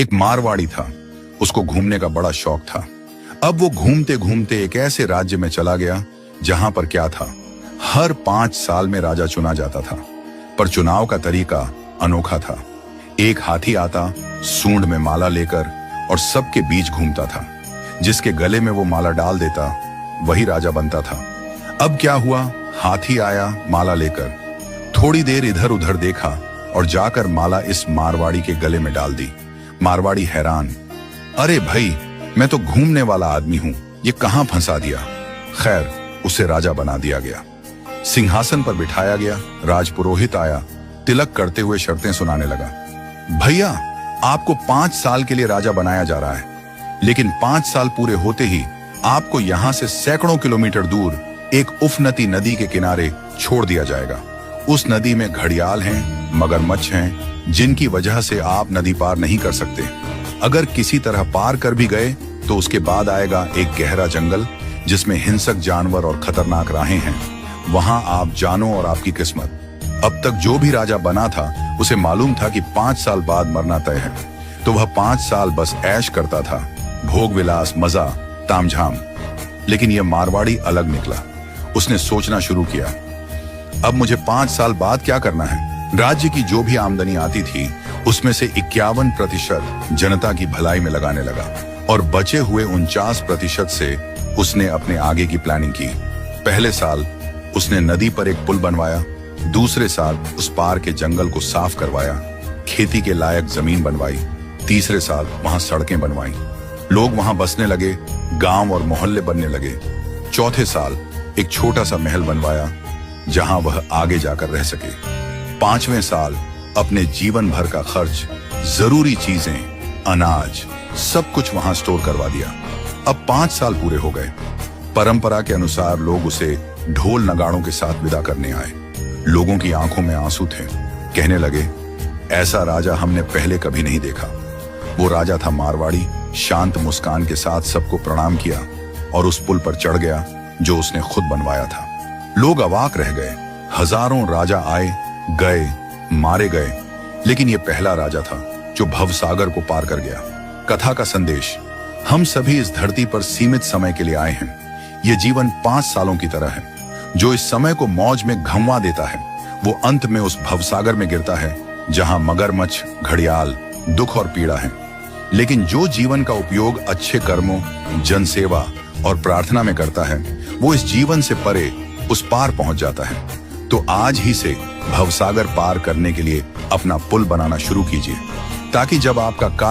एक मारवाड़ी था, उसको घूमने का बड़ा शौक था। अब वो घूमते घूमते एक ऐसे राज्य में चला गया जहां पर क्या था, हर 5 साल में राजा चुना जाता था, पर चुनाव का तरीका अनोखा था। एक हाथी आता, सूंड में माला लेकर, और सबके बीच घूमता था। जिसके गले में वो माला डाल देता वही राजा बनता था। अब क्या हुआ, हाथी आया माला लेकर, थोड़ी देर इधर उधर देखा और जाकर माला इस मारवाड़ी के गले में डाल दी। मारवाड़ी हैरान, अरे भाई, मैं तो घूमने वाला आदमी हूं, ये कहां फंसा दिया। खैर, उसे राजा बना दिया गया, सिंहासन पर बिठाया गया। राजपुरोहित आया, तिलक करते हुए शर्तें सुनाने लगा। भैया, आपको 5 साल के लिए राजा बनाया जा रहा है, लेकिन 5 साल पूरे होते ही आपको यहां से सैकड़ों किलोमीटर दूर एक उफनती नदी के किनारे छोड़ दिया जाएगा। उस नदी में घड़ियाल हैं, मगरमच्छ हैं, जिनकी वजह से आप नदी पार नहीं कर सकते। अगर किसी तरह पार कर भी गए तो उसके बाद आएगा एक गहरा जंगल जिसमें हिंसक जानवर और खतरनाक राहें हैं। वहां आप जानो और आपकी किस्मत। अब तक जो भी राजा बना था उसे मालूम था कि 5 साल बाद मरना तय है, तो वह 5 साल बस ऐश करता था, भोग विलास, मजा, तामझाम। लेकिन यह मारवाड़ी अलग निकला। उसने सोचना शुरू किया, अब मुझे 5 साल बाद क्या करना है। राज्य की जो भी आमदनी आती थी उसमें से 51% जनता की भलाई में लगाने लगा, और बचे हुए 49% से उसने अपने आगे की प्लानिंग की। पहले साल उसने नदी पर एक पुल बनवाया, दूसरे साल उस पार के जंगल को साफ करवाया, खेती के लायक जमीन बनवाई, तीसरे साल वहां सड़कें बनवाई, लोग वहां बसने लगे, गांव और मोहल्ले बनने लगे। चौथे साल एक छोटा सा महल बनवाया जहां वह आगे जाकर रह सके। 5वें साल अपने जीवन भर का खर्च, जरूरी चीजें, अनाज, सब कुछ वहां स्टोर करवा दिया। अब 5 साल पूरे हो गए। परंपरा के अनुसार लोग उसे ढोल नगाड़ों के साथ विदा करने आए। लोगों की आंखों में आंसू थे। कहने लगे, ऐसा राजा हमने पहले कभी नहीं देखा। वो राजा था मारवाड़ी, शांत मुस्कान के साथ सबको प्रणाम किया और उस पुल पर चढ़ गया जो उसने खुद बनवाया था। लोग अवाक रह गए। हजारों राजा आए गए, मारे गए, लेकिन ये पहला राजा था जो भवसागर को पार कर गया। कथा का संदेश, हम सभी इस धरती पर सीमित समय के लिए आए हैं। ये जीवन 5 सालों की तरह है। जो इस समय को मौज में घंवा देता है वो अंत में उस भवसागर में गिरता है जहां मगरमच्छ, घड़ियाल, दुख और पीड़ा है। लेकिन जो जीवन का उपयोग अच्छे कर्मों, जनसेवा और प्रार्थना में करता है वो इस जीवन से परे उस पार पहुंच जाता है। तो आज ही से भवसागर पार करने के लिए अपना पुल बनाना शुरू कीजिए, ताकि जब आपका कार्य